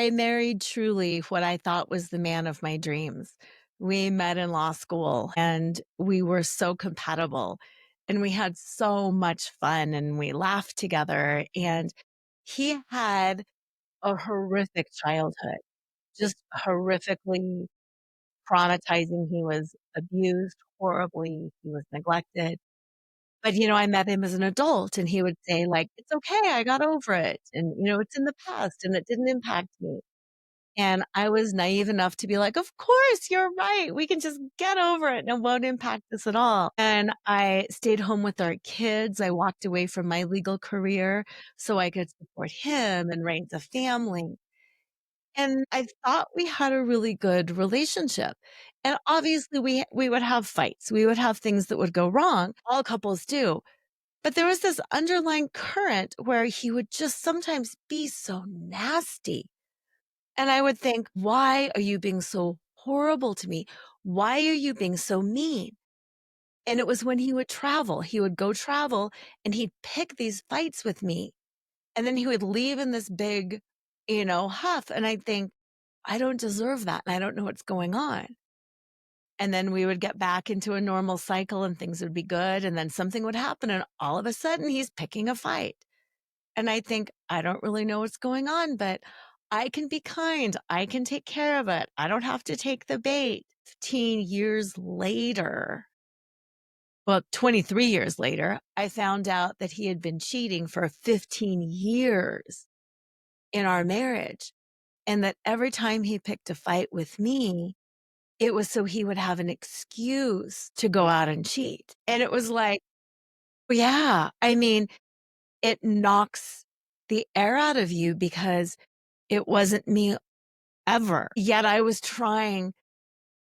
I married truly what I thought was the man of my dreams. We met in law school and we were so compatible and we had so much fun and we laughed together. And he had a horrific childhood, just horrifically traumatizing. He was abused horribly. He was neglected. But, I met him as an adult and he would say like, it's okay. I got over it. And, it's in the past and it didn't impact me. And I was naive enough to be like, "Of course, you're right. We can just get over it and it won't impact us at all." And I stayed home with our kids. I walked away from my legal career so I could support him and raise a family. And I thought we had a really good relationship. And obviously we would have fights. We would have things that would go wrong. All couples do. But there was this underlying current where he would just sometimes be so nasty. And I would think, "Why are you being so horrible to me? Why are you being so mean?" And it was when he would travel. He would go travel and he'd pick these fights with me. And then he would leave in this big, huff. And I'd think, I don't deserve that. And I don't know what's going on. And then we would get back into a normal cycle and things would be good. And then something would happen. And all of a sudden he's picking a fight. And I think, I don't really know what's going on, but I can be kind. I can take care of it. I don't have to take the bait. 15 years later, well, 23 years later, I found out that he had been cheating for 15 years in our marriage. And that every time he picked a fight with me, it was so he would have an excuse to go out and cheat. And it was like, yeah, I mean, it knocks the air out of you because it wasn't me ever. Yet I was trying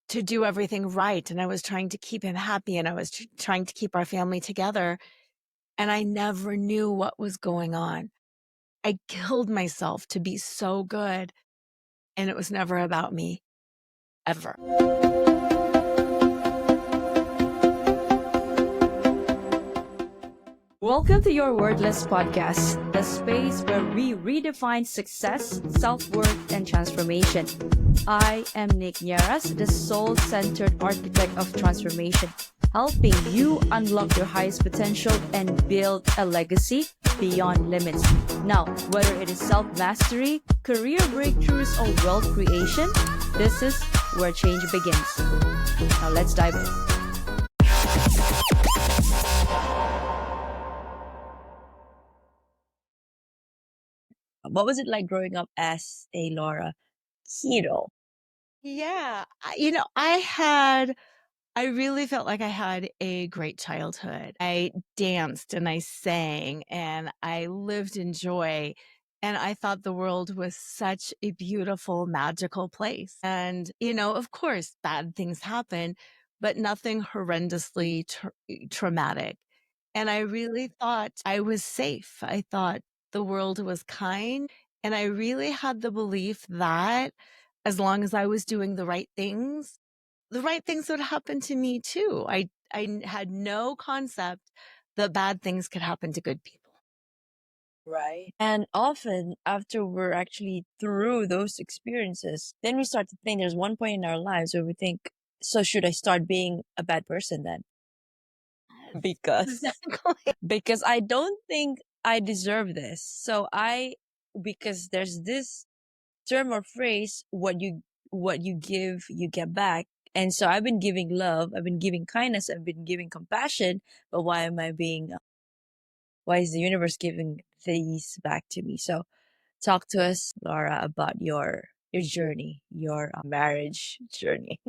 to do everything right. And I was trying to keep him happy and I was trying to keep our family together. And I never knew what was going on. I killed myself to be so good. And it was never about me, ever. Welcome to your Wordless Podcast, the space where we redefine success, self-worth, and transformation. I am Nick Nieras, the soul-centered architect of transformation, helping you unlock your highest potential and build a legacy beyond limits. Now, whether it is self-mastery, career breakthroughs, or wealth creation, this is where change begins. Now, let's dive in. What was it like growing up as a Lora Cheadle? Yeah. I really felt like I had a great childhood. I danced and I sang and I lived in joy. And I thought the world was such a beautiful, magical place. And, of course, bad things happen, but nothing horrendously traumatic. And I really thought I was safe. I thought the world was kind. And I really had the belief that as long as I was doing the right things would happen to me too. I had no concept that bad things could happen to good people. Right. And often after we're actually through those experiences, then we start to think there's one point in our lives where we think, so should I start being a bad person then? Because Exactly. because I don't think I deserve this. Because there's this term or phrase, what you give, you get back. And so I've been giving love, I've been giving kindness, I've been giving compassion, but why is the universe giving these back to me? So talk to us, Laura, about your journey, your marriage journey.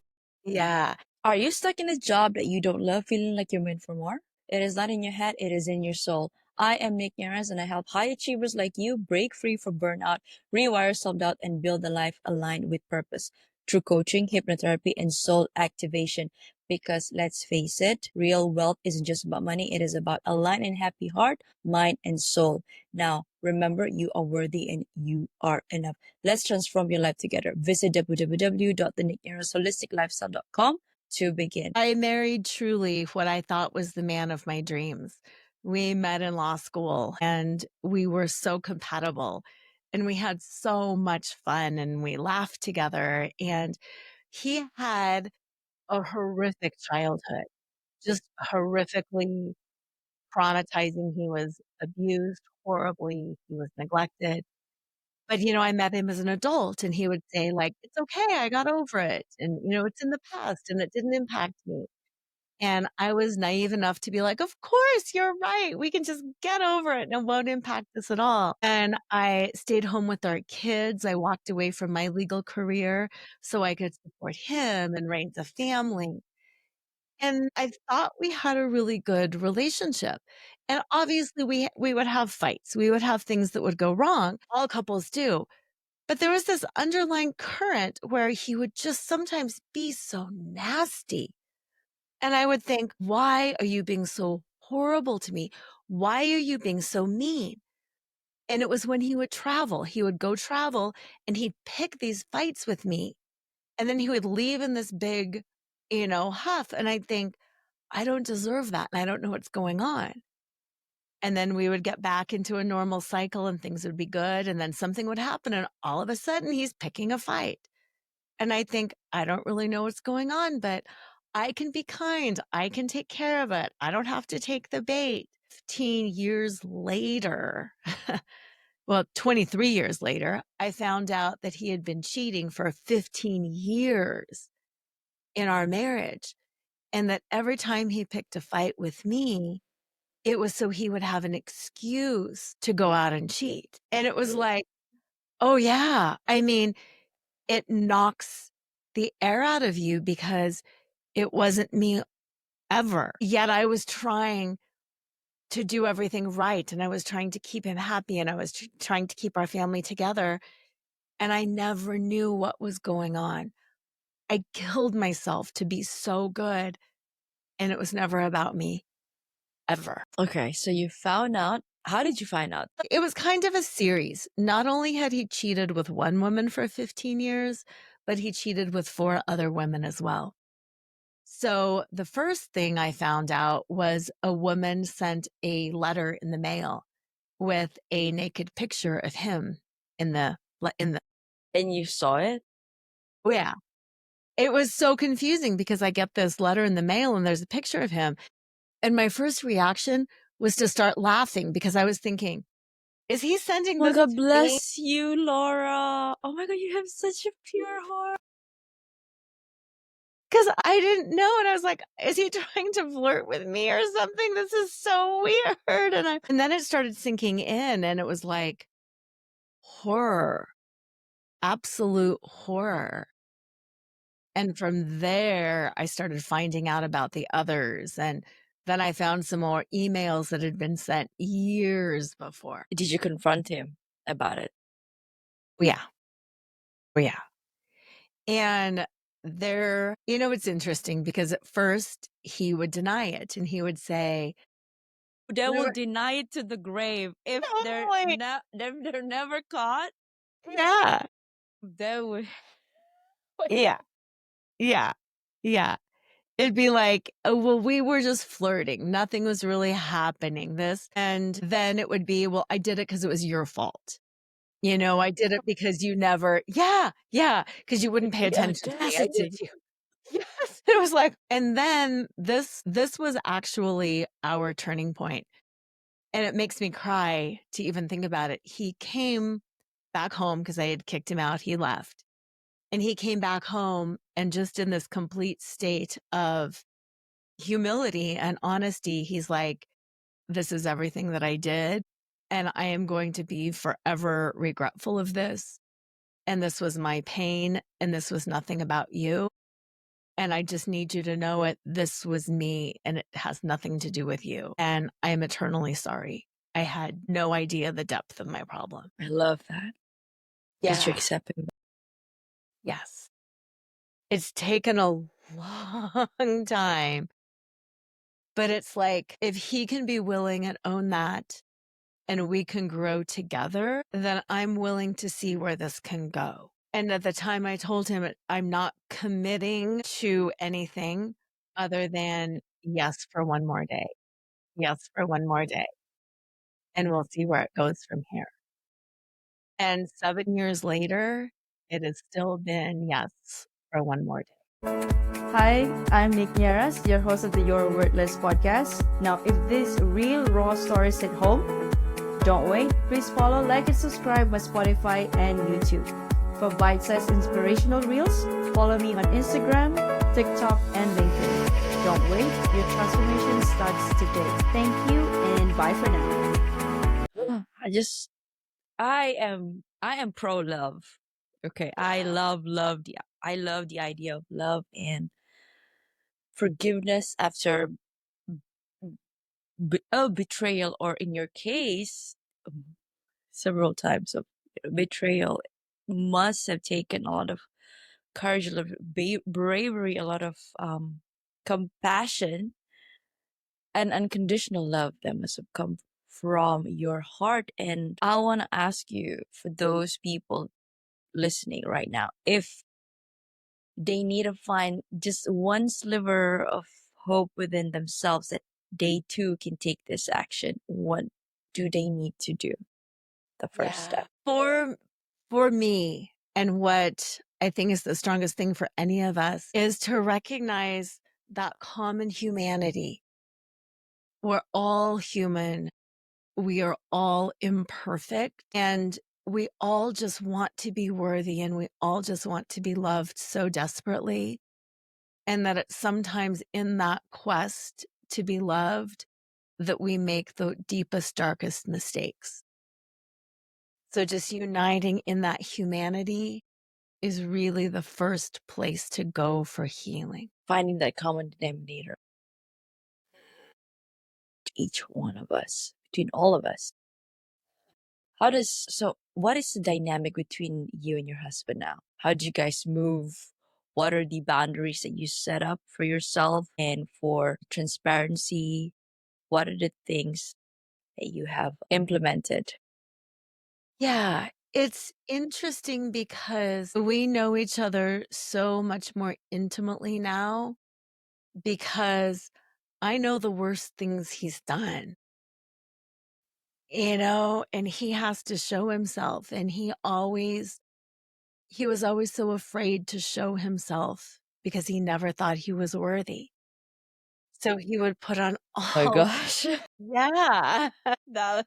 Yeah. Are you stuck in a job that you don't love, feeling like you're meant for more? It is not in your head, it is in your soul. I am Nick Nieras and I help high achievers like you break free from burnout, rewire self-doubt, and build a life aligned with purpose through coaching, hypnotherapy, and soul activation. Because let's face it, real wealth isn't just about money, it is about aligned and happy heart, mind, and soul. Now, remember, you are worthy and you are enough. Let's transform your life together. Visit www.thenicknierasholisticlifestyle.com to begin. I married truly what I thought was the man of my dreams. We met in law school and we were so compatible and we had so much fun and we laughed together. And he had a horrific childhood, just horrifically traumatizing. He was abused horribly. He was neglected. But, I met him as an adult and he would say like, "It's okay. I got over it. And, it's in the past and it didn't impact me." And I was naive enough to be like, "Of course, you're right. We can just get over it and it won't impact us at all." And I stayed home with our kids. I walked away from my legal career so I could support him and raise a family. And I thought we had a really good relationship. And obviously we would have fights. We would have things that would go wrong. All couples do. But there was this underlying current where he would just sometimes be so nasty. And I would think, "Why are you being so horrible to me? Why are you being so mean?" And it was when he would travel. He would go travel and he'd pick these fights with me. And then he would leave in this big, huff. And I'd think, I don't deserve that. And I don't know what's going on. And then we would get back into a normal cycle and things would be good. And then something would happen. And all of a sudden he's picking a fight. And I think, I don't really know what's going on, but I can be kind. I can take care of it. I don't have to take the bait. 15 years later, well, 23 years later, I found out that he had been cheating for 15 years in our marriage. And that every time he picked a fight with me, it was so he would have an excuse to go out and cheat. And it was like, oh, yeah. I mean, it knocks the air out of you because it wasn't me ever. Yet I was trying to do everything right, and I was trying to keep him happy, and I was trying to keep our family together, and I never knew what was going on. I killed myself to be so good, and it was never about me, ever. Okay, so you found out. How did you find out? It was kind of a series. Not only had he cheated with one woman for 15 years, but he cheated with 4 other women as well. So the first thing I found out was a woman sent a letter in the mail with a naked picture of him in the And you saw it? oh, yeah. It was so confusing because I get this letter in the mail and there's a picture of him. And my first reaction was to start laughing because I was thinking, is he sending Oh my this God, to me? bless you, Laura. Oh my God, you have such a pure heart. Because I didn't know. And I was like, is he trying to flirt with me or something? This is so weird. And then it started sinking in and it was like horror, absolute horror. And from there, I started finding out about the others. And then I found some more emails that had been sent years before. Did you confront him about it? Oh, yeah. Oh, yeah. And it's interesting because at first he would deny it and he would say, They will "Never, deny it to the grave if totally. they're never caught. Yeah. They would. Yeah. Yeah. Yeah. It'd be like, "Oh, well, we were just flirting. Nothing was really happening." And then it would be, "Well, I did it because it was your fault. I did it because you never." Yeah, yeah, because you wouldn't pay The attention to me. I did audacity. you. Yes. It was like, and then this was actually our turning point, and it makes me cry to even think about it. He came back home because I had kicked him out. He left, and he came back home and just in this complete state of humility and honesty, he's like, "This is everything that I did, and I am going to be forever regretful of this. And this was my pain, and this was nothing about you. And I just need you to know it. This was me, and it has nothing to do with you. And I am eternally sorry. I had no idea the depth of my problem." I love that. That you Yeah. accept him. Yes. It's taken a long time, but it's like if he can be willing and own that and we can grow together, then I'm willing to see where this can go. And at the time I told him I'm not committing to anything other than yes for one more day. Yes for one more day. And we'll see where it goes from here. And 7 years later, it has still been yes for one more day. Hi, I'm Nick Nieras, your host of the Your Worthless podcast. Now, if these real raw stories hit home, don't wait. Please follow, like, and subscribe my Spotify and YouTube. For bite-sized inspirational reels, follow me on Instagram, TikTok, and LinkedIn. Don't wait. Your transformation starts today. Thank you, and bye for now. I am pro love. Okay, I love the idea of love and forgiveness after betrayal, or in your case, several times of betrayal. Must have taken a lot of courage, a lot of bravery, a lot of compassion and unconditional love that must have come from your heart. And I want to ask you, for those people listening right now, if they need to find just one sliver of hope within themselves that they too can take this action, what do they need to do? The first step. For me, and what I think is the strongest thing for any of us is to recognize that common humanity. We're all human. We are all imperfect, and we all just want to be worthy, and we all just want to be loved so desperately. And that it's sometimes in that quest to be loved that we make the deepest, darkest mistakes. So just uniting in that humanity is really the first place to go for healing. Finding that common denominator to each one of us, between all of us. What is the dynamic between you and your husband now? How do you guys move? What are the boundaries that you set up for yourself and for transparency? What are the things that you have implemented? Yeah, it's interesting because we know each other so much more intimately now because I know the worst things he's done, and he has to show himself. And he was always so afraid to show himself because he never thought he was worthy. So he would put on My all, gosh. yeah, That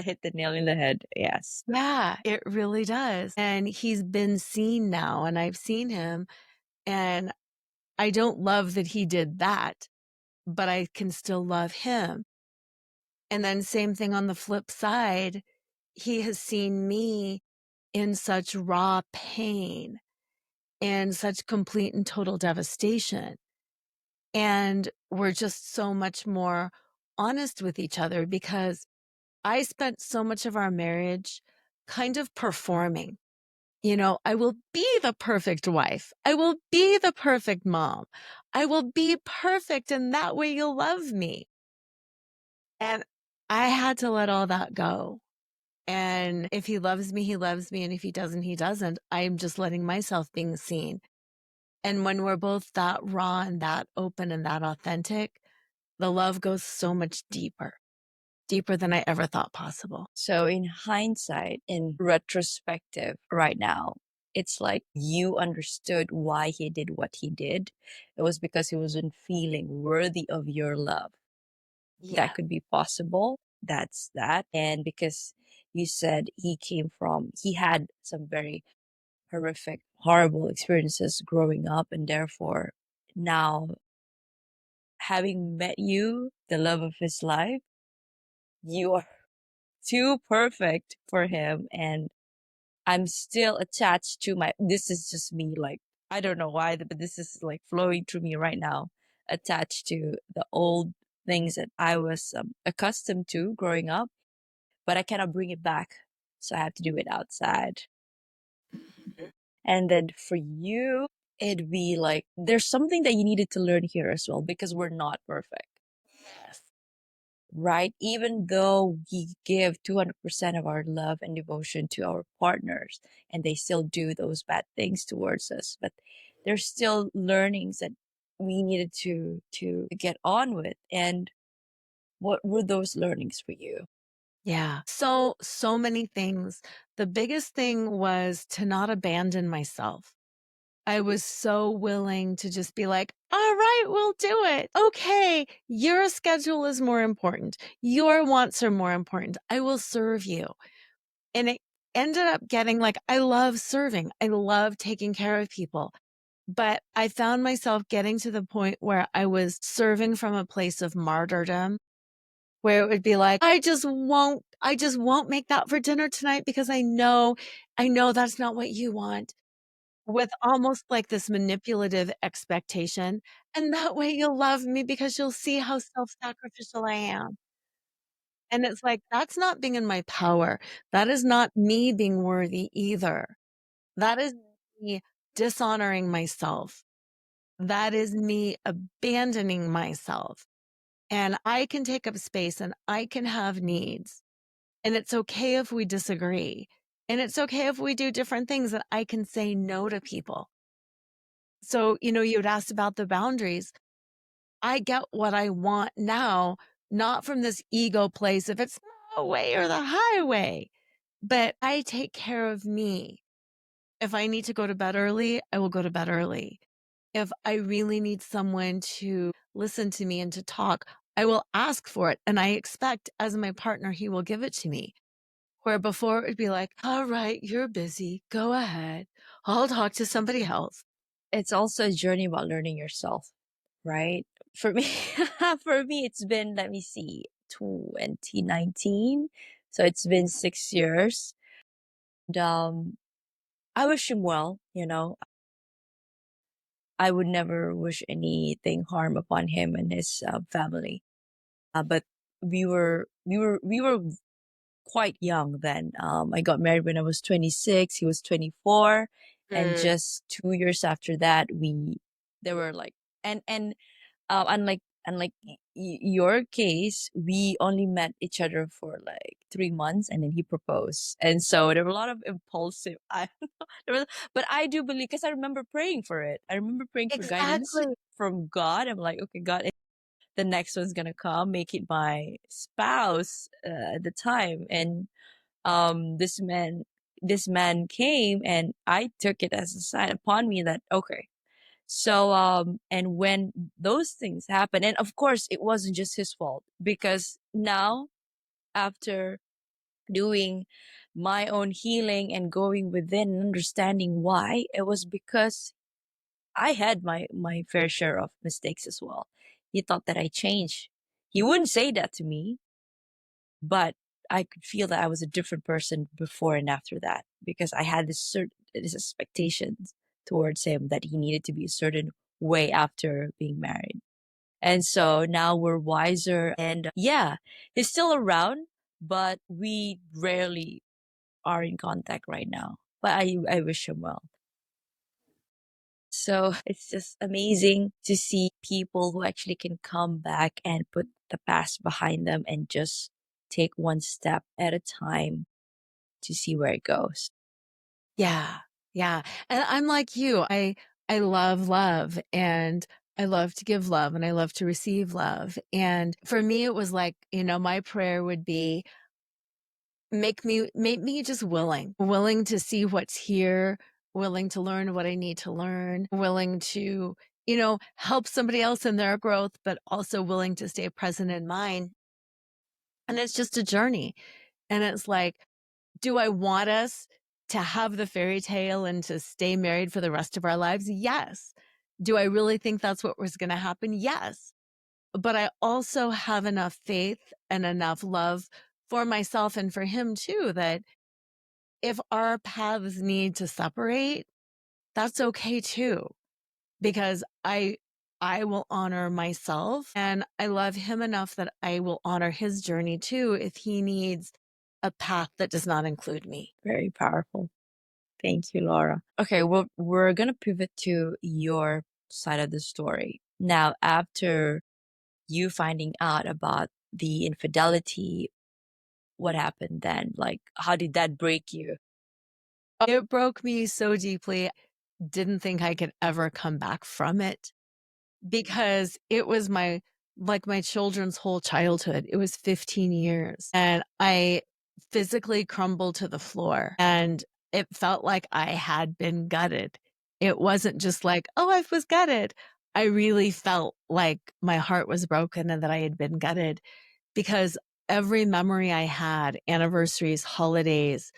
hit the nail in the head. Yes. yeah, it really does. And he's been seen now, and I've seen him, and I don't love that he did that, but I can still love him. And then same thing on the flip side, he has seen me in such raw pain and such complete and total devastation. And we're just so much more honest with each other because I spent so much of our marriage kind of performing. I will be the perfect wife. I will be the perfect mom. I will be perfect, and that way you'll love me. And I had to let all that go. And if he loves me, he loves me. And if he doesn't, he doesn't. I'm just letting myself being seen. And when we're both that raw and that open and that authentic, the love goes so much deeper, deeper than I ever thought possible. So, in hindsight, in retrospective, right now, it's like you understood why he did what he did. It was because he wasn't feeling worthy of your love. Yeah. That could be possible. That's that. And because you said he had some very horrific, horrible experiences growing up, and therefore now having met you, the love of his life, you are too perfect for him. And I'm still attached to this is just me, like, I don't know why, but this is like flowing through me right now, attached to the old things that I was accustomed to growing up, but I cannot bring it back. So I have to do it outside. And then for you, it'd be like, there's something that you needed to learn here as well, because we're not perfect. Yes. Right? Even though we give 200% of our love and devotion to our partners, and they still do those bad things towards us, but there's still learnings that we needed to get on with. And what were those learnings for you? Yeah. So many things. The biggest thing was to not abandon myself. I was so willing to just be like, all right, we'll do it. Okay, your schedule is more important. Your wants are more important. I will serve you. And it ended up getting like, I love serving. I love taking care of people. But I found myself getting to the point where I was serving from a place of martyrdom, where it would be like, I just won't make that for dinner tonight because I know that's not what you want, with almost like this manipulative expectation. And that way you'll love me because you'll see how self-sacrificial I am. And it's like, that's not being in my power. That is not me being worthy either. That is me dishonoring myself. That is me abandoning myself. And I can take up space and I can have needs. And it's okay if we disagree. And it's okay if we do different things, that I can say no to people. So, you'd asked about the boundaries. I get what I want now, not from this ego place, if it's the way or the highway, but I take care of me. If I need to go to bed early, I will go to bed early. If I really need someone to listen to me and to talk, I will ask for it. And I expect, as my partner, he will give it to me. Where before it would be like, all right, you're busy. Go ahead. I'll talk to somebody else. It's also a journey about learning yourself, right? For me, for me, it's been, let me see, 2019. So it's been 6 years. And I wish him well, you know. I would never wish anything harm upon him and his family. But we were quite young then. I got married when I was 26. He was 24, and Mm, just 2 years after that, we there were like and unlike your case, we only met each other for like 3 months, and then he proposed, and so there were a lot of impulsive. I don't know, but I do believe, because I remember praying for it. I remember praying for guidance exactly. from God. I'm like, okay, God, the next one's gonna come, make it my spouse at the time. And this man came, and I took it as a sign upon me that, okay. So and when those things happen, and of course it wasn't just his fault, because now, after doing my own healing and going within and understanding why, it was because I had my fair share of mistakes as well. He thought that I changed. He wouldn't say that to me, but I could feel that I was a different person before and after that, because I had this expectations towards him that he needed to be a certain way after being married. And so now we're wiser, and yeah, he's still around, but we rarely are in contact right now. But I wish him well. So it's just amazing to see people who actually can come back and put the past behind them and just take one step at a time to see where it goes. Yeah. Yeah. And I'm like you. I love love, and I love to give love, and I love to receive love. And for me it was like, my prayer would be, make me just willing to see what's here, willing to learn what I need to learn, willing to, help somebody else in their growth, but also willing to stay present in mine. And it's just a journey. And it's like, do I want us to have the fairy tale and to stay married for the rest of our lives? Yes. Do I really think that's what was going to happen? Yes. But I also have enough faith and enough love for myself and for him too, that if our paths need to separate, that's okay too, because I will honor myself, and I love him enough that I will honor his journey too if he needs a path that does not include me. Very powerful. Thank you, Laura. Okay, well, we're gonna pivot to your side of the story. Now, after you finding out about the infidelity, what happened then? Like, how did that break you? It broke me so deeply. Didn't think I could ever come back from it, because it was like my children's whole childhood. It was 15 years and I physically crumbled to the floor and it felt like I had been gutted. It wasn't just like, oh, I was gutted. I really felt like my heart was broken and that I had been gutted because every memory I had, anniversaries, holidays,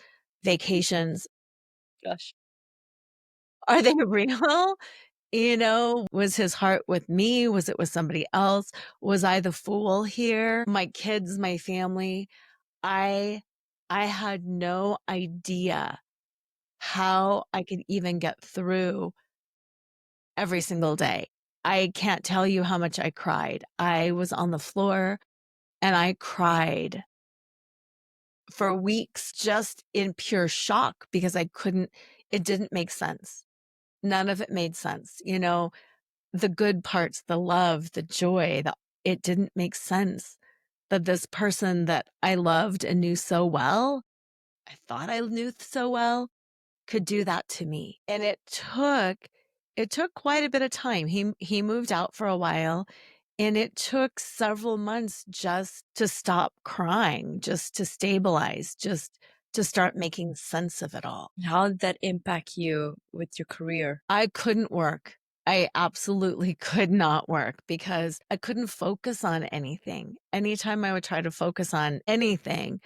vacations, Gosh. are they real? Was his heart with me? Was it with somebody else? Was I the fool here? My kids, my family. I I had no idea how I could even get through every single day. I can't tell you how much I cried. I was on the floor and I cried for weeks just in pure shock because it didn't make sense. None of it made sense. The good parts, the love, the joy, it didn't make sense that this person that I loved and knew so well, I thought I knew so well, could do that to me. And it took quite a bit of time. He moved out for a while and it took several months just to stop crying, just to stabilize, just to start making sense of it all. How did that impact you with your career? I couldn't work. I absolutely could not work because I couldn't focus on anything. Anytime I would try to focus on anything,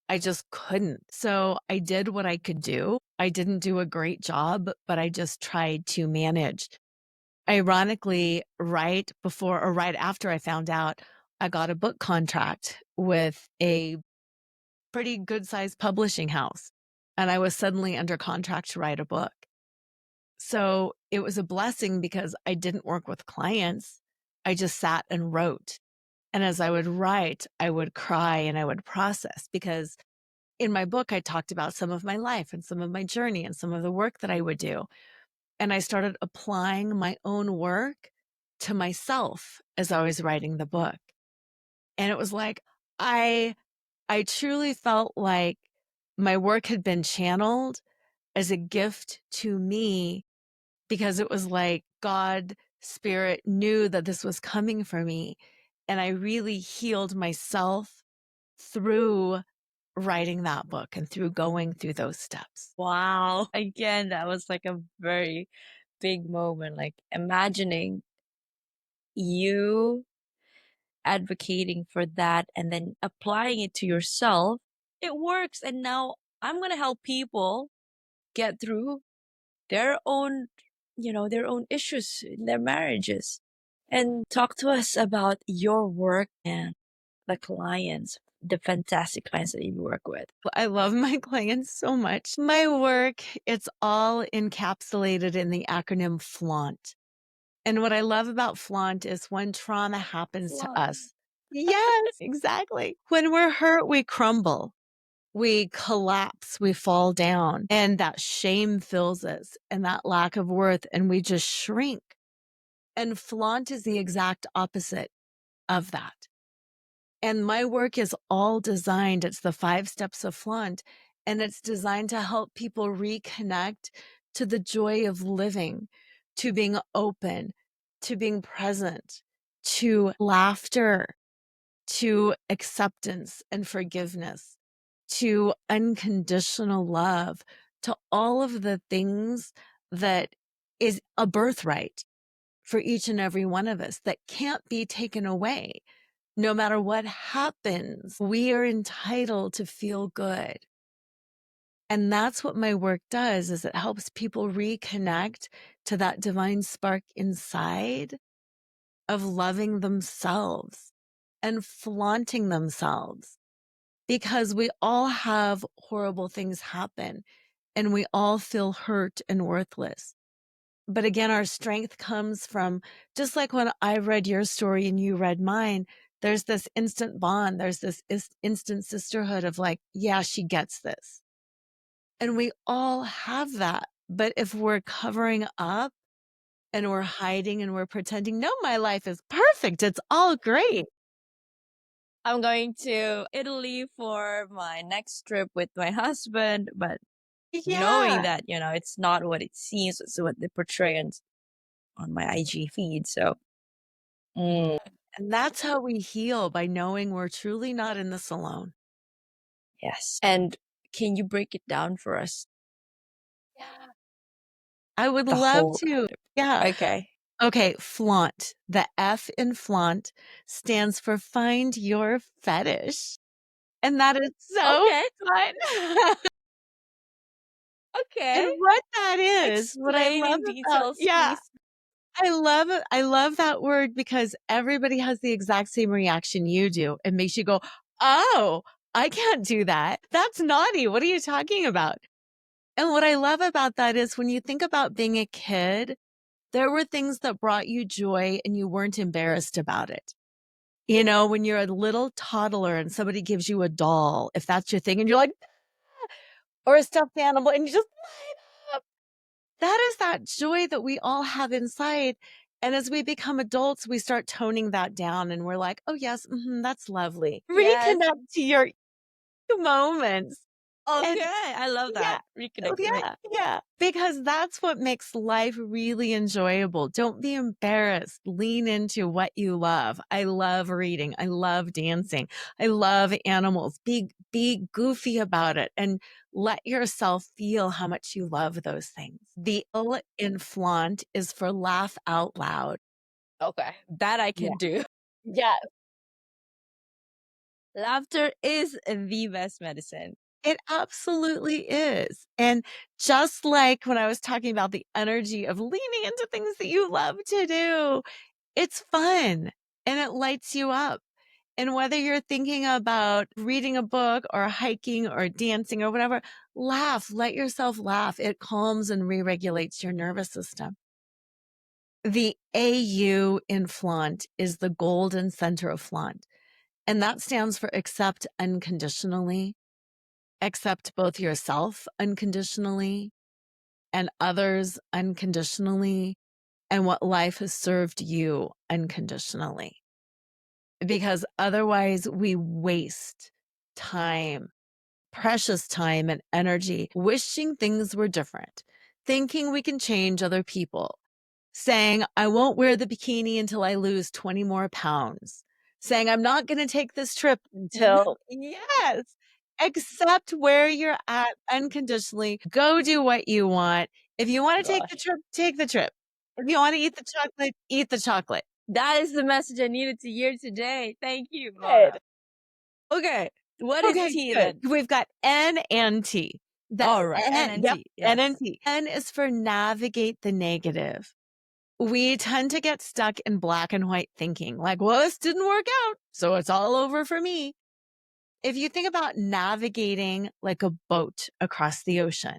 I just couldn't. So I did what I could do. I didn't do a great job, but I just tried to manage. Ironically, right before or right after I found out, I got a book contract with a pretty good sized publishing house. And I was suddenly under contract to write a book. So it was a blessing because I didn't work with clients. I just sat and wrote. And as I would write, I would cry and I would process because in my book, I talked about some of my life and some of my journey and some of the work that I would do. And I started applying my own work to myself as I was writing the book. And it was like, I, I truly felt like my work had been channeled as a gift to me because it was like God spirit knew that this was coming for me. And I really healed myself through writing that book and through going through those steps. Wow. Again, that was like a very big moment. Like imagining you advocating for that and then applying it to yourself. It works. And now I'm going to help people get through their own, their own issues in their marriages. And talk to us about your work and the clients, the fantastic clients that you work with. I love my clients so much. My work, it's all encapsulated in the acronym Flaunt. And what I love about Flaunt is when trauma happens to Flaunt. us. Yes, exactly. When we're hurt, we crumble. We collapse, we fall down, and that shame fills us and that lack of worth, and we just shrink. And flaunt is the exact opposite of that. And my work is all designed, it's the 5 steps of flaunt, and it's designed to help people reconnect to the joy of living, to being open, to being present, to laughter, to acceptance and forgiveness, to unconditional love, to all of the things that is a birthright for each and every one of us that can't be taken away. No matter what happens, we are entitled to feel good. And that's what my work does is it helps people reconnect to that divine spark inside of loving themselves and flaunting themselves because we all have horrible things happen and we all feel hurt and worthless. But again, our strength comes from just like when I read your story and you read mine, there's this instant bond. There's this instant sisterhood of like, yeah, she gets this. And we all have that. But if we're covering up and we're hiding and we're pretending, no, my life is perfect. It's all great. I'm going to Italy for my next trip with my husband, but knowing Yeah. that, it's not what it seems, it's what they portray on my IG feed. So, mm. And that's how we heal, by knowing we're truly not in this alone. Yes. And can you break it down for us? Yeah. I would The love whole to. Yeah. Okay. Okay, flaunt. The F in flaunt stands for find your fetish. And that is so Okay. fun. And Okay. what that is, what I Explain love in about, details, yeah, please. I love it. I love that word because everybody has the exact same reaction you do. It makes you go, "Oh, I can't do that. That's naughty. What are you talking about?" And what I love about that is when you think about being a kid, there were things that brought you joy and you weren't embarrassed about it. You know, when you're a little toddler and somebody gives you a doll, if that's your thing, and you're like, or a stuffed animal, and you just light up. That is that joy that we all have inside. And as we become adults, we start toning that down and we're like, oh, yes, that's lovely. Yes. Reconnect to your moments. And Okay. I love yeah. that. Oh, Reconnecting. yeah, yeah, because that's what makes life really enjoyable. Don't be embarrassed. Lean into what you love. I love reading. I love dancing. I love animals. Be goofy about it and let yourself feel how much you love those things. The L in flaunt is for laugh out loud. Okay. That I Yeah. can do. Yeah. Laughter is the best medicine. It absolutely is. And just like when I was talking about the energy of leaning into things that you love to do, it's fun and it lights you up. And whether you're thinking about reading a book or hiking or dancing or whatever, laugh, let yourself laugh. It calms and re regulates your nervous system. The AU in flaunt is the golden center of flaunt. And that stands for accept unconditionally, accept both yourself unconditionally and others unconditionally, and what life has served you unconditionally. Because otherwise, we waste time, precious time and energy wishing things were different, thinking we can change other people, saying, I won't wear the bikini until I lose 20 more pounds, saying, I'm not going to take this trip until, yes, accept where you're at unconditionally. Go do what you want. If you want to take the Gosh. trip, take the trip. If you want to eat the chocolate, eat the chocolate. That is the message I needed to hear today. Thank you, Good. Laura. Okay. What is Okay, T good. then? We've got N and T. The All right. N, yep, NNT. N and Yes. T. N is for navigate the negative. We tend to get stuck in black and white thinking, like, well, this didn't work out, so it's all over for me. If you think about navigating like a boat across the ocean,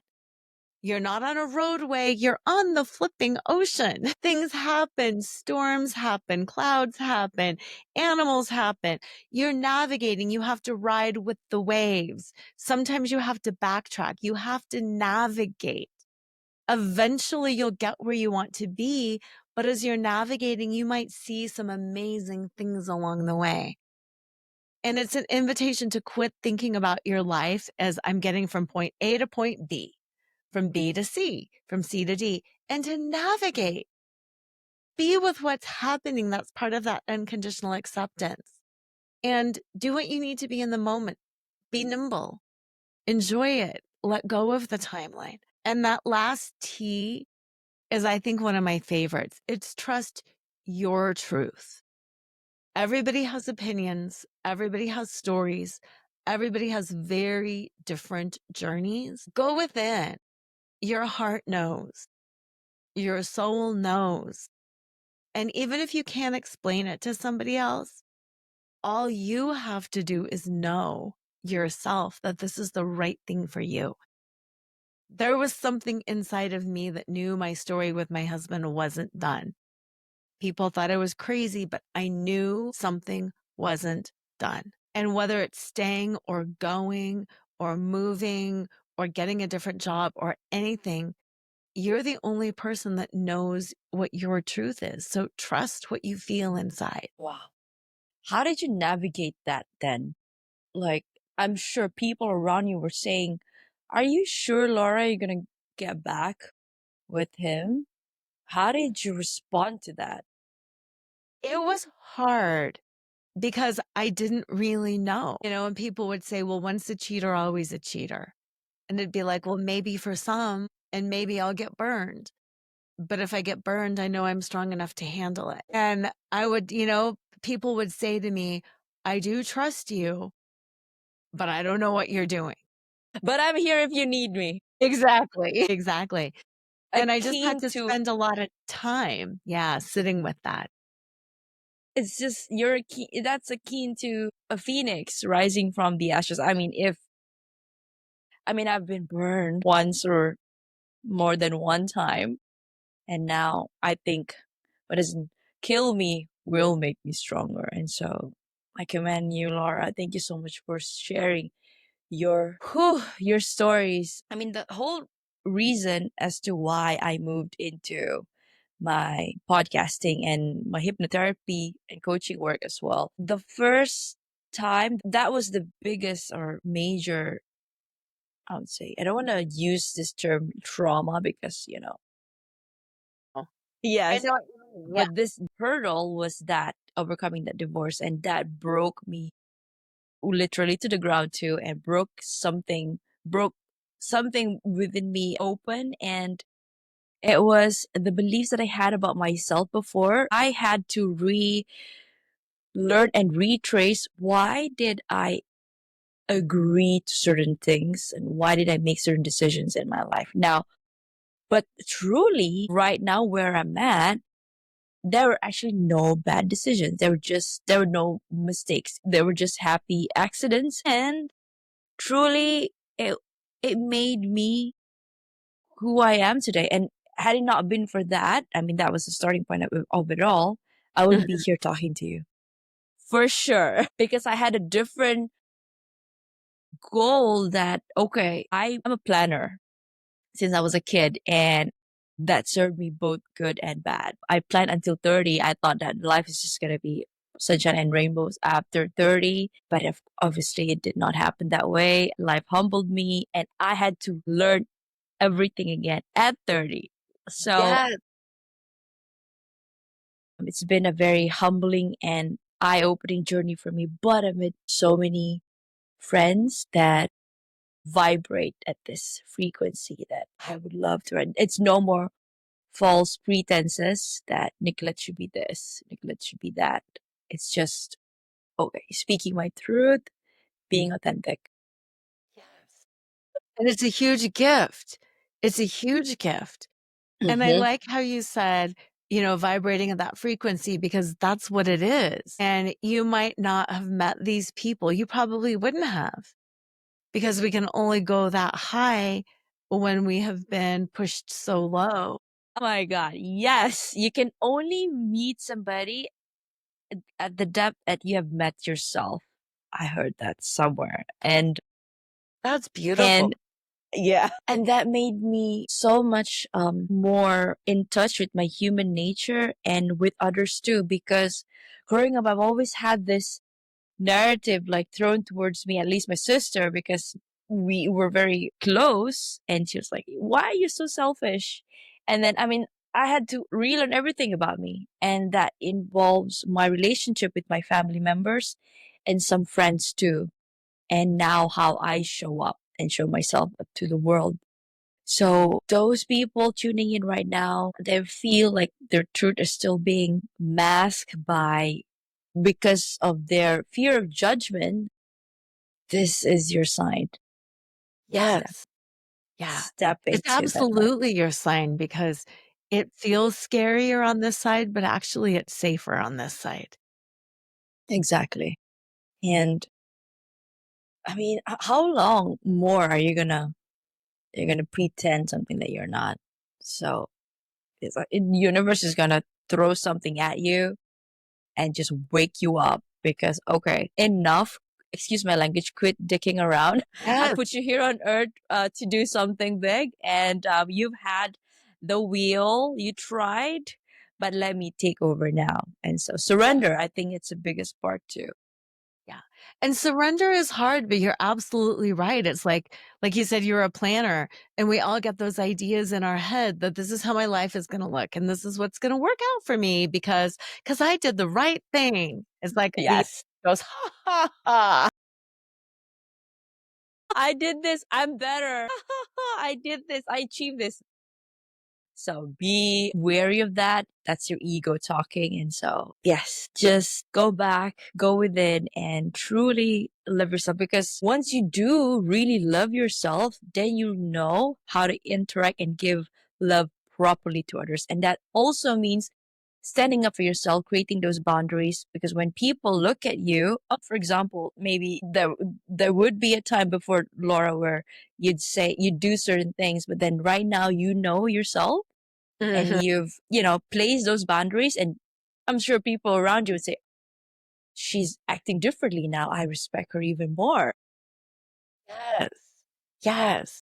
you're not on a roadway, you're on the flipping ocean. Things happen, storms happen, clouds happen, animals happen. You're navigating, you have to ride with the waves. Sometimes you have to backtrack, you have to navigate. Eventually, you'll get where you want to be, but as you're navigating, you might see some amazing things along the way. And it's an invitation to quit thinking about your life as I'm getting from point A to point B, from B to C, from C to D, and to navigate. Be with what's happening. That's part of that unconditional acceptance. And do what you need to be in the moment. Be nimble. Enjoy it. Let go of the timeline. And that last T is, I think, one of my favorites. It's trust your truth. Everybody has opinions. Everybody has stories. Everybody has very different journeys. Go within. Your heart knows. Your soul knows. And even if you can't explain it to somebody else, all you have to do is know yourself that this is the right thing for you. There was something inside of me that knew my story with my husband wasn't done. People thought I was crazy, but I knew something wasn't done. And whether it's staying or going or moving or getting a different job or anything, you're the only person that knows what your truth is. So trust what you feel inside. Wow. How did you navigate that then? Like, I'm sure people around you were saying, are you sure, Laura, you're going to get back with him? How did you respond to that? It was hard because I didn't really know, and people would say, well, once a cheater, always a cheater. And it'd be like, well, maybe for some, and maybe I'll get burned. But if I get burned, I know I'm strong enough to handle it. And I would, people would say to me, I do trust you, but I don't know what you're doing. But I'm here if you need me. Exactly. Exactly. And I just had Akin to to, spend a lot of time, yeah, sitting with that. it's just, that's akin to a phoenix rising from the ashes. I've been burned once or more than one time. And now I think what doesn't kill me will make me stronger. And so I commend you, Laura. Thank you so much for sharing your stories. The whole reason as to why I moved into my podcasting and my hypnotherapy and coaching work as well. The first time, that was the biggest or major, I would say. I don't want to use this term trauma because, Oh, I yes, know. Yeah. but this hurdle was that overcoming that divorce, and that broke me literally to the ground too, and broke something within me open. And it was the beliefs that I had about myself before. I had to relearn and retrace, why did I agree to certain things and why did I make certain decisions in my life now. But truly right now where I'm at, there were actually no bad decisions. There were no mistakes. There were just happy accidents. And truly, it made me who I am today. And had it not been for that, that was the starting point of it all, I wouldn't be here talking to you. For sure. Because I had a different goal that, okay, I'm a planner since I was a kid, and that served me both good and bad. I planned until 30. I thought that life is just going to be sunshine and rainbows after 30, but if, obviously it did not happen that way. Life humbled me and I had to learn everything again at 30. So Yes. it's been a very humbling and eye-opening journey for me, but I met so many friends that vibrate at this frequency that I would love to. And it's no more false pretenses that Nicolette should be this, Nicolette should be that. It's just, okay, speaking my truth, being authentic. Yes. And it's a huge gift. It's a huge gift. And I Mm-hmm. like how you said, vibrating at that frequency because that's what it is. And you might not have met these people. You probably wouldn't have because we can only go that high when we have been pushed so low. Oh my God. Yes. You can only meet somebody at the depth that you have met yourself. I heard that somewhere. That's beautiful. And yeah. And that made me so much more in touch with my human nature and with others too, because growing up, I've always had this narrative like thrown towards me, at least my sister, because we were very close. And she was like, why are you so selfish? And then, I had to relearn everything about me. And that involves my relationship with my family members and some friends too. And now how I show up and show myself up to the world. So those people tuning in right now, they feel like their truth is still being masked by because of their fear of judgment. This is your sign. Yes. Yeah. Step It's into that light. absolutely your sign because it feels scarier on this side, but actually it's safer on this side. Exactly. And how long more are you're gonna pretend something that you're not? So it's like the universe is gonna throw something at you and just wake you up because, okay, enough. Excuse my language. Quit dicking around. I Yes. put you here on earth to do something big, and you've had the wheel. You tried, but let me take over now. And so Yeah. surrender. I think it's the biggest part too. Yeah. And surrender is hard, but you're absolutely right. It's like you said, you're a planner, and we all get those ideas in our head that this is how my life is going to look, and this is what's going to work out for me because I did the right thing. It's like the Yes. goes, ha ha ha. I did this. I'm better. I did this. I achieved this. So be wary of that. That's your ego talking. And so, yes, just go back, go within, and truly love yourself. Because once you do really love yourself, then you know how to interact and give love properly to others. And that also means standing up for yourself, creating those boundaries. Because when people look at you, for example, maybe there would be a time before, Laura, where you'd say you do certain things, but then right now you know yourself and Mhm. you've, placed those boundaries, and I'm sure people around you would say, she's acting differently now. I respect her even more. Yes. Yes.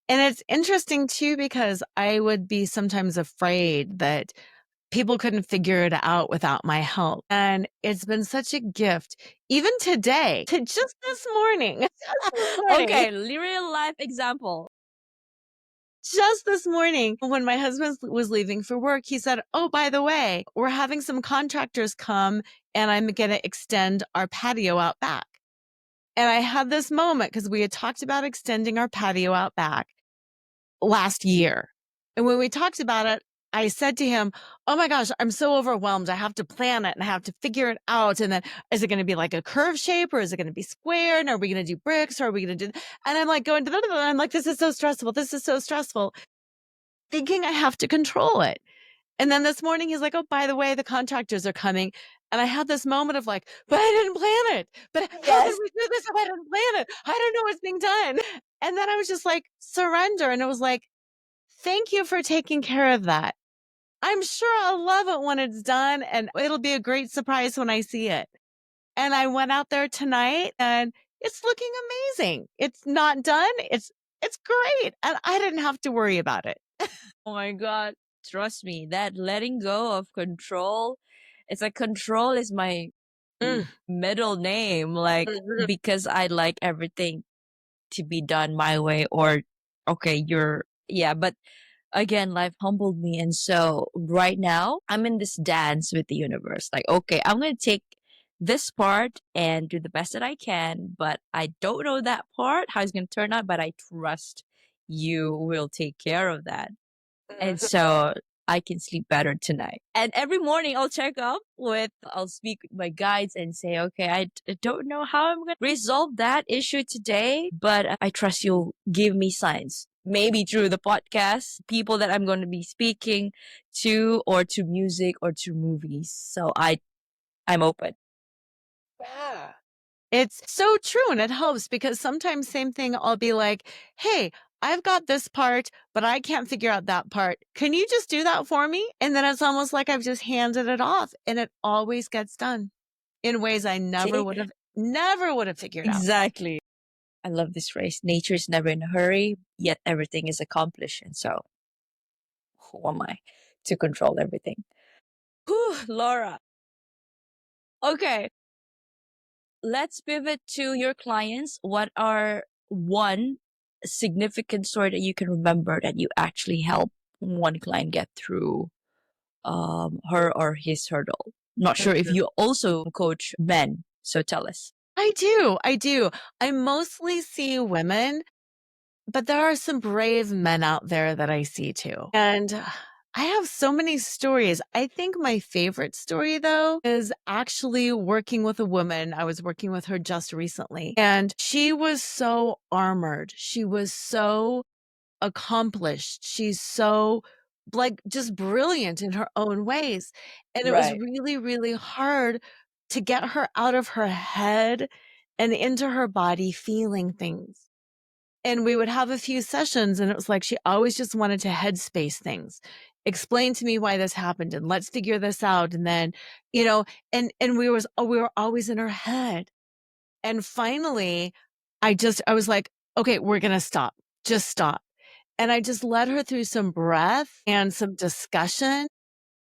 And it's interesting too because I would be sometimes afraid that people couldn't figure it out without my help. And it's been such a gift, even today, to just this morning, just this morning, Okay, real life example. just this morning, when my husband was leaving for work, he said, "Oh, by the way, we're having some contractors come and I'm going to extend our patio out back." And I had this moment because we had talked about extending our patio out back last year. And when we talked about it, I said to him, "Oh my gosh, I'm so overwhelmed. I have to plan it and I have to figure it out. And then is it going to be like a curve shape or is it going to be square? And are we going to do bricks or are we going to do?" And I'm like going, I'm like, this is so stressful. This is so stressful, thinking I have to control it. And then this morning he's like, "Oh, by the way, the contractors are coming." And I had this moment of like, "But I didn't plan it. But how could Yes. we do this if I didn't plan it? I don't know what's being done." And then I was just like, surrender. And it was like, thank you for taking care of that. I'm sure I'll love it when it's done and it'll be a great surprise when I see it. And I went out there tonight and it's looking amazing. It's not done. It's great. And I didn't have to worry about it. Oh my God. Trust me, that letting go of control, it's like control is my Mm, middle name, like, mhm. because I like everything to be done my way, or, okay, yeah, but again, life humbled me. And so right now, I'm in this dance with the universe. Like, okay, I'm going to take this part and do the best that I can, but I don't know that part, how it's going to turn out, but I trust you will take care of that. And Mhm. so I can sleep better tonight. And every morning I'll speak with my guides and say, okay, don't know how I'm going to resolve that issue today, but I trust you'll give me signs. Maybe through the podcast, people that I'm going to be speaking to, or to music, or to movies. So I'm open. Yeah. It's so true, and it helps because sometimes same thing, I'll be like, "Hey, I've got this part, but I can't figure out that part. Can you just do that for me?" And then it's almost like I've just handed it off, and it always gets done in ways I See? never would have figured out. Exactly. I love this phrase. Nature is never in a hurry, yet everything is accomplished. And so who am I to control everything? Whew, Laura. Okay, let's pivot to your clients. What are one significant story that you can remember that you actually help one client get through her or his hurdle? Not sure if Mhm. you also coach men, so tell us. I do, I do. I mostly see women, but there are some brave men out there that I see too. And I have so many stories. I think my favorite story, though, is actually working with a woman. I was working with her just recently, and she was so armored. She was so accomplished. She's so like just brilliant in her own ways. And it was Right. really, really hard to get her out of her head and into her body feeling things. And we would have a few sessions and it was like she always just wanted to headspace things. Explain to me why this happened and let's figure this out. And then, and we were always in her head. And finally, I was like, "Okay, we're gonna stop. Just stop." And I just led her through some breath and some discussion,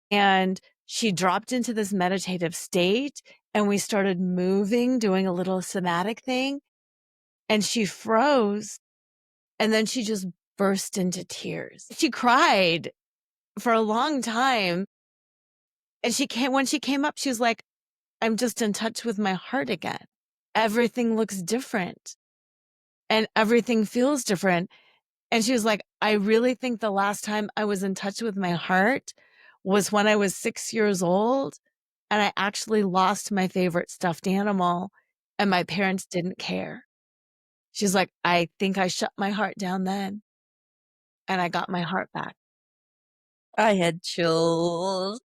and she dropped into this meditative state, and we started moving, doing a little somatic thing, and she froze, and then she just burst into tears. She cried for a long time, and when she came up, she was like, "I'm just in touch with my heart again. Everything looks different, and everything feels different." And she was like, "I really think the last time I was in touch with my heart was when I was 6 years old, and I actually lost my favorite stuffed animal, and my parents didn't care." She's like, "I think I shut my heart down then, and I got my heart back." I had chills.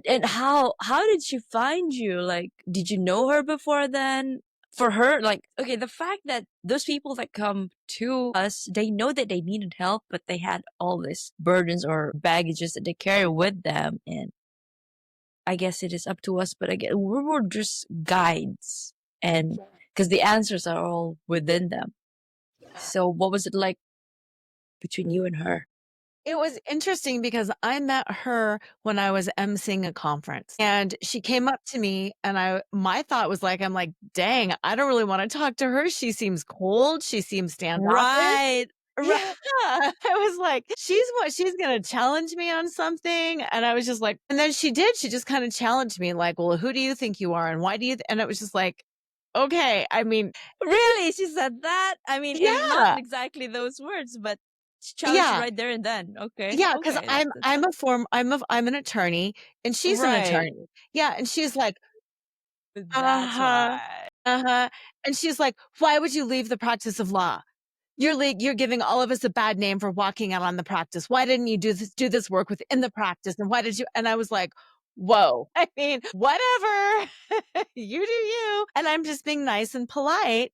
And how did she find you? Like, did you know her before then? For her, like, okay, the fact that those people that come to us, they know that they needed help, but they had all these burdens or baggages that they carry with them. And I guess it is up to us, but again, we were just guides. And because the answers are all within them. So what was it like between you and her? It was interesting because I met her when I was emceeing a conference, and she came up to me, and my thought was like, I'm like, "Dang, I don't really wanna talk to her. She seems cold. She seems standoffish." Right. Right. Yeah. I was like, she's gonna challenge me on something?" And I was just like, and then she did. She just kinda challenged me like, "Well, who do you think you are, and why do you" and it was just like, "Okay." I mean, Really? She said that? I mean, it is not yeah. exactly those words, but she challenged you Yeah. right there and then. Okay. Yeah, because Okay. That's I'm an attorney, and she's an right. attorney. Yeah, and she's like, That's "Uh-huh, why. uh-huh," and she's like, "Why would you leave the practice of law? You're giving all of us a bad name for walking out on the practice. Why didn't you do this work within the practice, and why did you" and I was like, "Whoa." I mean, whatever. You do you. And I'm just being nice and polite,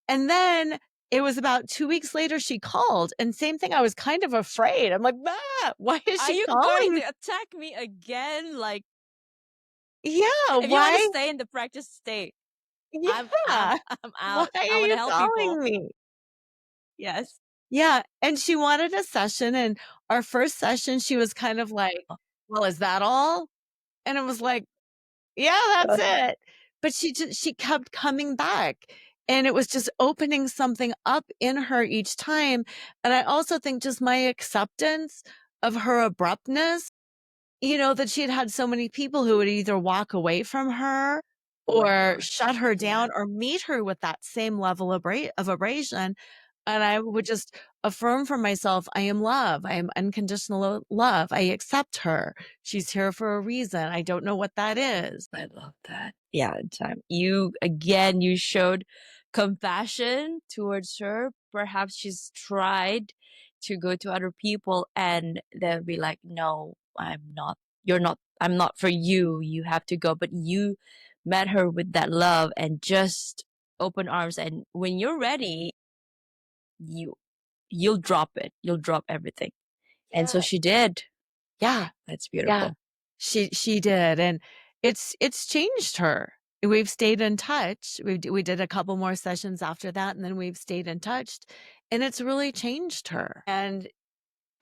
and then it was about 2 weeks later, she called, and same thing, I was kind of afraid. I'm like, "Ah, why is Are she you going to calling?" attack me again? Like, Yeah, if you want to why? stay in the practice, stay. I'm Yeah. I'm Why out. are I want to you help people. calling me? Yes. Yeah, and she wanted a session, and our first session, she was kind of like, "Well, is that all?" And it was like, "Yeah, that's Uh, it." But she kept coming back, and it was just opening something up in her each time, and I also think just my acceptance of her abruptness, that she had had so many people who would either walk away from her or shut her down or meet her with that same level of abrasion, and I would just affirm for myself, I am love. I am unconditional love. I accept her. She's here for a reason. I don't know what that is. I love that. Yeah, time. You showed compassion towards her. Perhaps she's tried to go to other people and they'll be like, no, I'm not for you. You have to go. But you met her with that love and just open arms. And when you're ready, you, you'll drop it. You'll drop everything. And so Yeah. she did. Yeah. That's Yeah. beautiful. She did. And it's changed her. We've stayed in touch. We did a couple more sessions after that, and then we've stayed in touch, and it's really changed her. And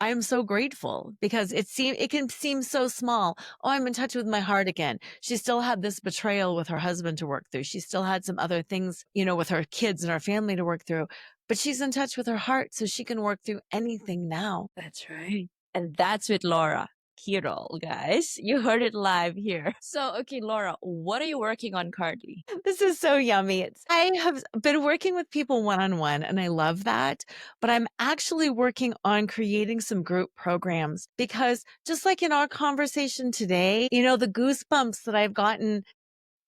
I'm so grateful because it can seem so small. "Oh, I'm in touch with my heart again." She still had this betrayal with her husband to work through. She still had some other things, with her kids and her family to work through, but she's in touch with her heart so she can work through anything now. That's right. And that's with Laura Cheadle, guys. You heard it live here. So, okay, Laura, what are you working on currently? This is so yummy. I have been working with people one-on-one, and I love that, but I'm actually working on creating some group programs because just like in our conversation today, the goosebumps that I've gotten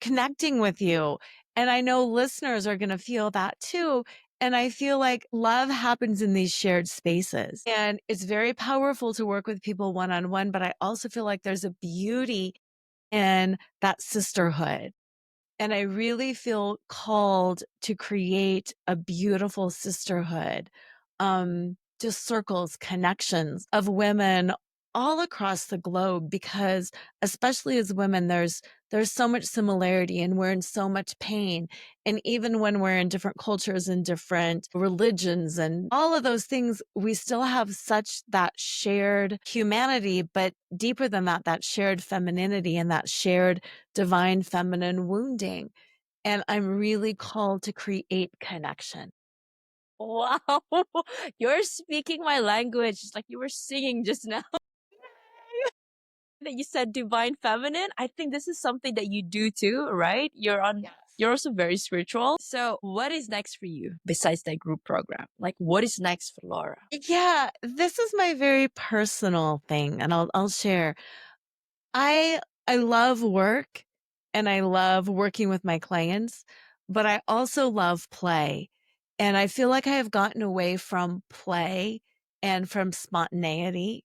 connecting with you, and I know listeners are gonna feel that too, and I feel like love happens in these shared spaces, and it's very powerful to work with people one-on-one, but I also feel like there's a beauty in that sisterhood. And I really feel called to create a beautiful sisterhood, just circles, connections of women all across the globe because especially as women there's so much similarity and we're in so much pain, and even when we're in different cultures and different religions and all of those things, we still have such that shared humanity, but deeper than that, that shared femininity and that shared divine feminine wounding, and I'm really called to create connection. Wow. You're speaking my language. It's like you were singing just now. That you said divine feminine. I think this is something that you do too, right? Yes. You're also very spiritual. So what is next for you besides that group program? Like what is next for Laura? Yeah, this is my very personal thing, and I'll share. I I love work and I love working with my clients, but I also love play. And I feel like I have gotten away from play and from spontaneity.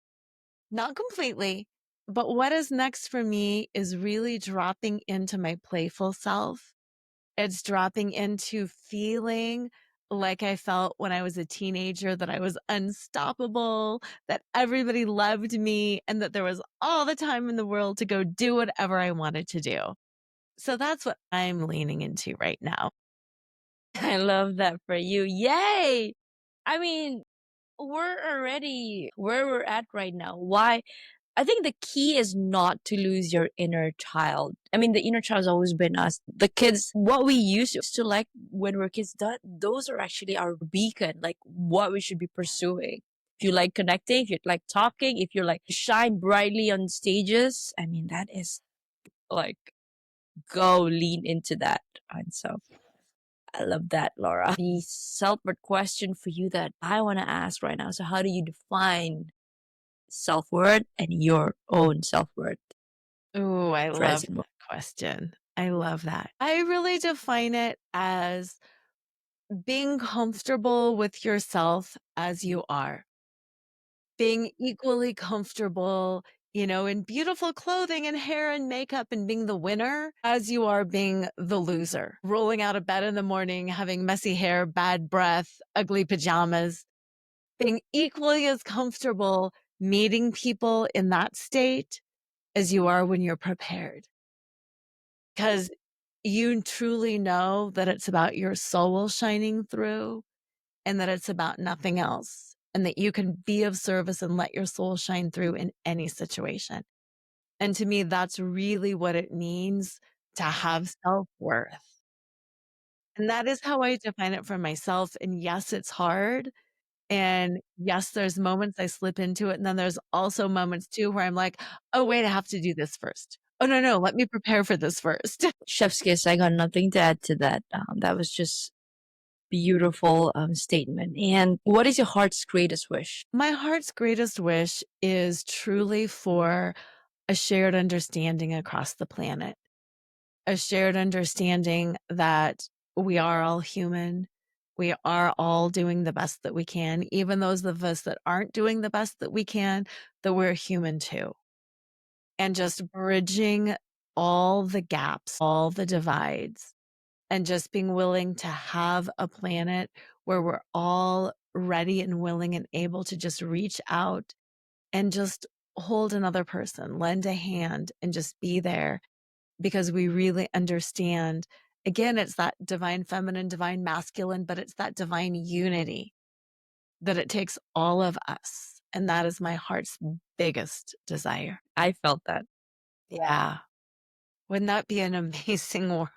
Not completely, but what is next for me is really dropping into my playful self. It's dropping into feeling like I felt when I was a teenager, that I was unstoppable, that everybody loved me, and that there was all the time in the world to go do whatever I wanted to do. So that's what I'm leaning into right now. I love that for you. Yay! I mean, we're already where we're at right now. Why? I think the key is not to lose your inner child. I mean, the inner child has always been us. The kids, what we used to like when we're kids, those are actually our beacon, like what we should be pursuing. If you like connecting, if you like talking, if you like to shine brightly on stages, I mean, that is like, go lean into that. And so I love that, Laura. The self-worth question for you that I want to ask right now. So how do you define self-worth and your own self-worth Ooh, I love present? that question. I love that. I really define it as being comfortable with yourself as you are. Being equally comfortable, in beautiful clothing and hair and makeup and being the winner as you are being the loser, rolling out of bed in the morning, having messy hair, bad breath, ugly pajamas, being equally as comfortable meeting people in that state as you are when you're prepared. Because you truly know that it's about your soul shining through and that it's about nothing else, and that you can be of service and let your soul shine through in any situation. And to me, that's really what it means to have self-worth. And that is how I define it for myself. And yes, it's hard. And yes, there's moments I slip into it. And then there's also moments too where I'm like, oh, wait, I have to do this first. Oh, no, no, let me prepare for this first. Chef's kiss. I got nothing to add to that. That was just beautiful statement. And what is your heart's greatest wish? My heart's greatest wish is truly for a shared understanding across the planet, a shared understanding that we are all human. We are all doing the best that we can, even those of us that aren't doing the best that we can, that we're human too. And just bridging all the gaps, all the divides, and just being willing to have a planet where we're all ready and willing and able to just reach out and just hold another person, lend a hand, and just be there because we really understand. Again, it's that divine feminine, divine masculine, but it's that divine unity that it takes all of us. And that is my heart's biggest desire. I felt that. Yeah. Wouldn't that be an amazing world?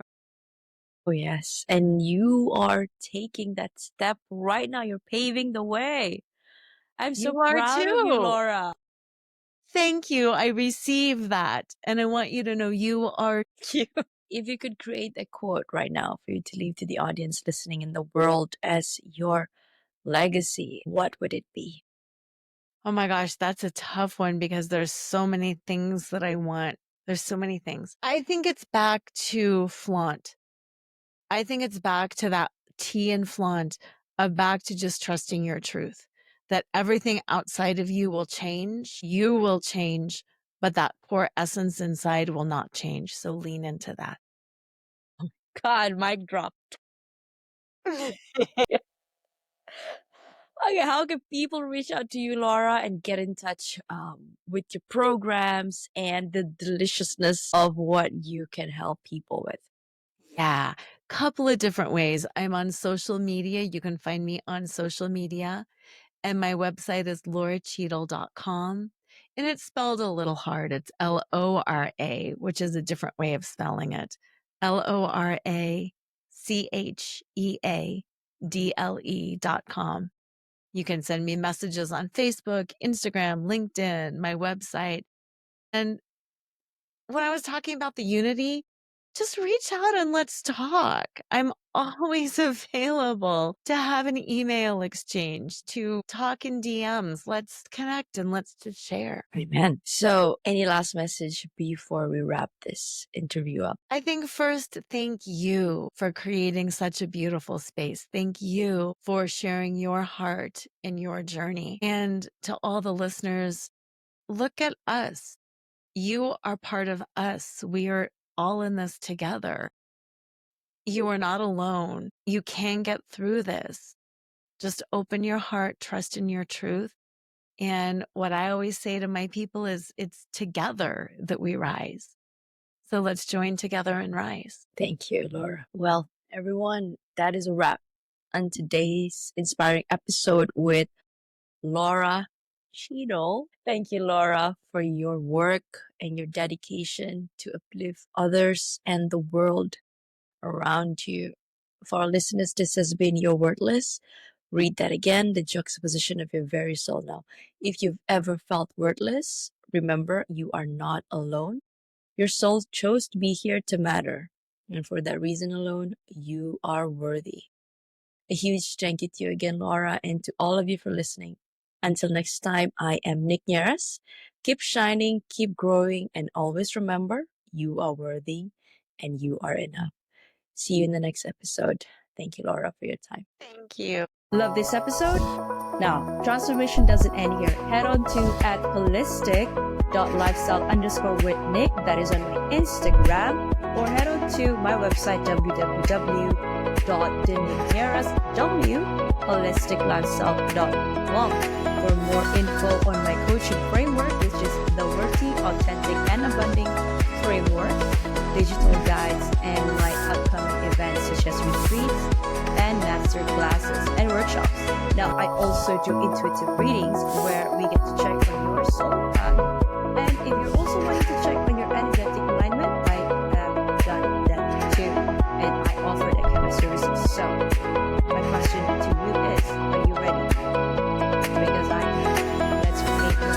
Oh, yes. And you are taking that step right now. You're paving the way. I'm so You are proud of you, too. Laura. Thank you. I receive that. And I want you to know you are cute. If you could create a quote right now for you to leave to the audience listening in the world as your legacy, what would it be? Oh my gosh, that's a tough one because there's so many things that I want. There's so many things. I think it's back to flaunt. I think it's back to that T in flaunt, back to just trusting your truth, that everything outside of you will change. You will change, but that core essence inside will not change. So lean into that. God, mic drop. Okay, how can people reach out to you, Laura, and get in touch with your programs and the deliciousness of what you can help people with? Yeah, couple of different ways. I'm on social media. You can find me on social media. And my website is loracheadle.com. And it's spelled a little hard. It's Lora, which is a different way of spelling it. LoraCheadle.com. You can send me messages on Facebook, Instagram, LinkedIn, my website. And when I was talking about the unity, just reach out and let's talk. I'm always available to have an email exchange, to talk in DMs. Let's connect and let's just share. Amen. So, any last message before we wrap this interview up? I think first, thank you for creating such a beautiful space. Thank you for sharing your heart and your journey. And to all the listeners, look at us. You are part of us. We are all in this together. You are not alone. You can get through this. Just open your heart, trust in your truth. And what I always say to my people is it's together that we rise. So let's join together and rise. Thank you, Laura. Well, everyone, that is a wrap on today's inspiring episode with Lora Cheadle. Thank you, Laura, for your work and your dedication to uplift others and the world around you. For our listeners, this has been Your Worthless. Read that again, the juxtaposition of your very soul. Now, if you've ever felt worthless, remember you are not alone. Your soul chose to be here to matter. And for that reason alone, you are worthy. A huge thank you to you again, Laura, and to all of you for listening. Until next time, I am Nick Nieras. Keep shining, keep growing, and always remember you are worthy and you are enough. See you in the next episode. Thank you, Laura, for your time. Thank you. Love this episode? Now, transformation doesn't end here. Head on to at holistic.lifestyle_with Nick. That is on my Instagram. Or head on to my website, www.denise.holisticlifestyle.com for more info on my coaching framework, which is the Worthy, Authentic, and Abundant Framework, digital guides, and my upcoming events such as retreats and master classes and workshops. Now, I also do intuitive readings where we get to check on your soul path. And if you're also wanting to check on your energetic alignment, I have done that too. And I offer that kind of services. So, my question to you is, are you ready? Because I am. Let's make the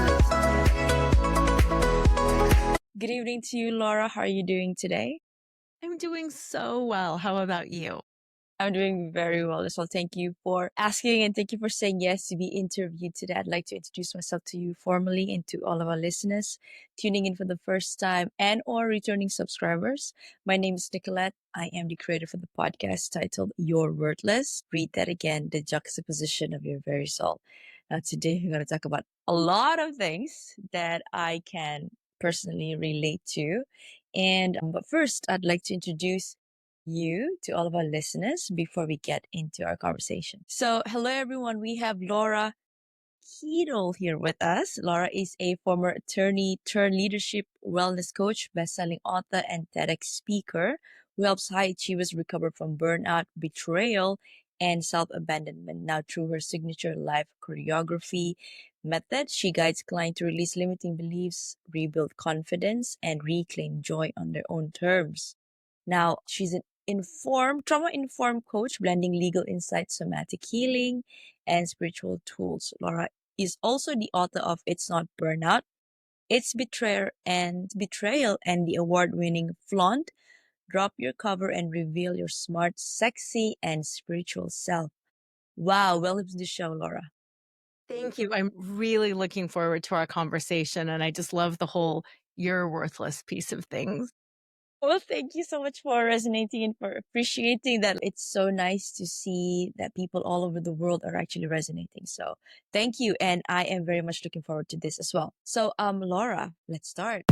most. Good evening to you, Laura. How are you doing today? I'm doing so well. How about you? I'm doing very well as well. Thank you for asking and thank you for saying yes to be interviewed today. I'd like to introduce myself to you formally and to all of our listeners tuning in for the first time and or returning subscribers. My name is Nicolette. I am the creator for the podcast titled Your Worthless. Read that again, the juxtaposition of your very soul. Now today we're going to talk about a lot of things that I can personally relate to. But first, I'd like to introduce you to all of our listeners before we get into our conversation. So, hello everyone. We have Lora Cheadle here with us. Laura is a former attorney turned leadership wellness coach, best-selling author, and TEDx speaker who helps high achievers recover from burnout, betrayal, and self-abandonment. Now, through her signature Life Choreography method, she guides clients to release limiting beliefs, rebuild confidence, and reclaim joy on their own terms. Now, she's an trauma-informed coach, blending legal insights, somatic healing, and spiritual tools. Laura is also the author of It's Not Burnout, It's Betrayal, and the award-winning Flaunt, Drop Your Cover and Reveal Your Smart, Sexy, and Spiritual Self. Wow, welcome to the show, Laura. Thank you. I'm really looking forward to our conversation. And I just love the whole you're worthless piece of things. Well, thank you so much for resonating and for appreciating that. It's so nice to see that people all over the world are actually resonating. So thank you. And I am very much looking forward to this as well. So, Laura, let's start.